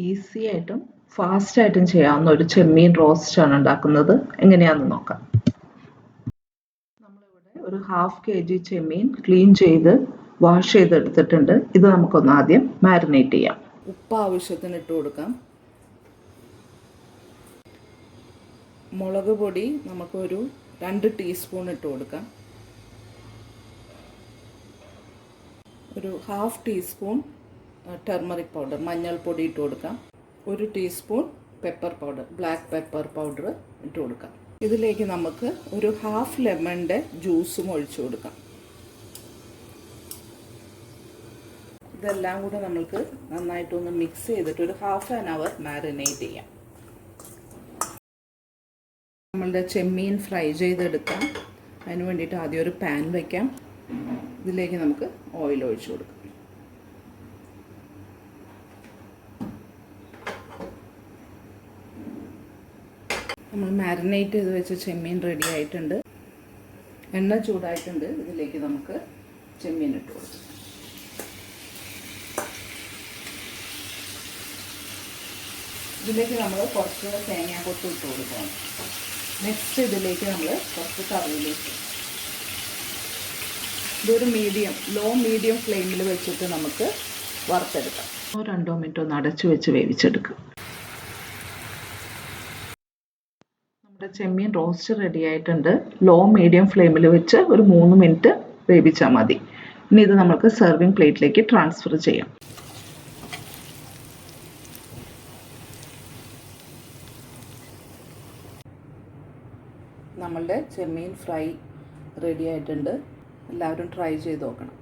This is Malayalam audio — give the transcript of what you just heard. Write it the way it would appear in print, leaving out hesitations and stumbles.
ഈസി ആയിട്ടും ഫാസ്റ്റ് ആയിട്ടും ചെയ്യാവുന്ന ഒരു ചെമ്മീൻ റോസ്റ്റ് ആണ് ഉണ്ടാക്കുന്നത്. എങ്ങനെയാണെന്ന് നോക്കാം. നമ്മളിവിടെ ഒരു 1/2 kg ചെമ്മീൻ ക്ലീൻ ചെയ്ത് വാഷ് ചെയ്തെടുത്തിട്ടുണ്ട്. ഇത് നമുക്കൊന്ന് ആദ്യം മാരിനേറ്റ് ചെയ്യാം. ഉപ്പ് ആവശ്യത്തിന് ഇട്ട് കൊടുക്കാം. മുളക് പൊടി നമുക്കൊരു 2 ടീസ്പൂൺ ഇട്ട് കൊടുക്കാം. ഒരു 1/2 ടീസ്പൂൺ ടർമറിക് പൗഡർ മഞ്ഞൾപ്പൊടി ഇട്ട് കൊടുക്കാം. 1 teaspoon pepper powder black pepper powder ഇട്ട് കൊടുക്കാം. ഇതിലേക്ക് നമുക്ക് ഒരു 1/2 ലെമണിൻ്റെ ജ്യൂസും ഒഴിച്ചു കൊടുക്കാം. ഇതെല്ലാം കൂടെ നമുക്ക് നന്നായിട്ടൊന്ന് മിക്സ് ചെയ്തിട്ട് ഒരു 1/2 hour മാരിനേറ്റ് ചെയ്യാം. നമ്മളുടെ ചെമ്മീൻ ഫ്രൈ ചെയ്തെടുക്കാം. അതിന് വേണ്ടിയിട്ട് ആദ്യം ഒരു പാൻ വയ്ക്കാം. ഇതിലേക്ക് നമുക്ക് ഓയിൽ ഒഴിച്ചു കൊടുക്കാം. നമ്മൾ മാരിനേറ്റ് ചെയ്ത് വെച്ച ചെമ്മീൻ റെഡി ആയിട്ടുണ്ട്. എണ്ണ ചൂടായിട്ടുണ്ട്. ഇതിലേക്ക് നമുക്ക് ചെമ്മീൻ ഇട്ട് കൊടുക്കാം. ഇതിലേക്ക് നമ്മൾ കുറച്ച് തേങ്ങാക്കൊത്ത് ഇട്ട് കൊടുക്കണം. നെക്സ്റ്റ് ഇതിലേക്ക് നമ്മൾ കുറച്ച് കറിവേപ്പില. ഇതൊരു ലോ മീഡിയം ഫ്ലെയിമിൽ വെച്ചിട്ട് നമുക്ക് വറുത്തെടുക്കാം. 1-2 മിനിറ്റ് ഒന്ന് അടച്ചു വെച്ച് വേവിച്ചെടുക്കാം. നമ്മുടെ ചെമ്മീൻ റോസ്റ്റ് റെഡി ആയിട്ടുണ്ട്. ലോ മീഡിയം ഫ്ലെയിമിൽ വെച്ച് ഒരു 3 മിനിറ്റ് വേവിച്ചാൽ മതി. ഇനി ഇത് നമുക്ക് സെർവിങ് പ്ലേറ്റിലേക്ക് ട്രാൻസ്ഫർ ചെയ്യാം. നമ്മളുടെ ചെമ്മീൻ ഫ്രൈ റെഡി ആയിട്ടുണ്ട്. എല്ലാവരും ട്രൈ ചെയ്ത് നോക്കണം.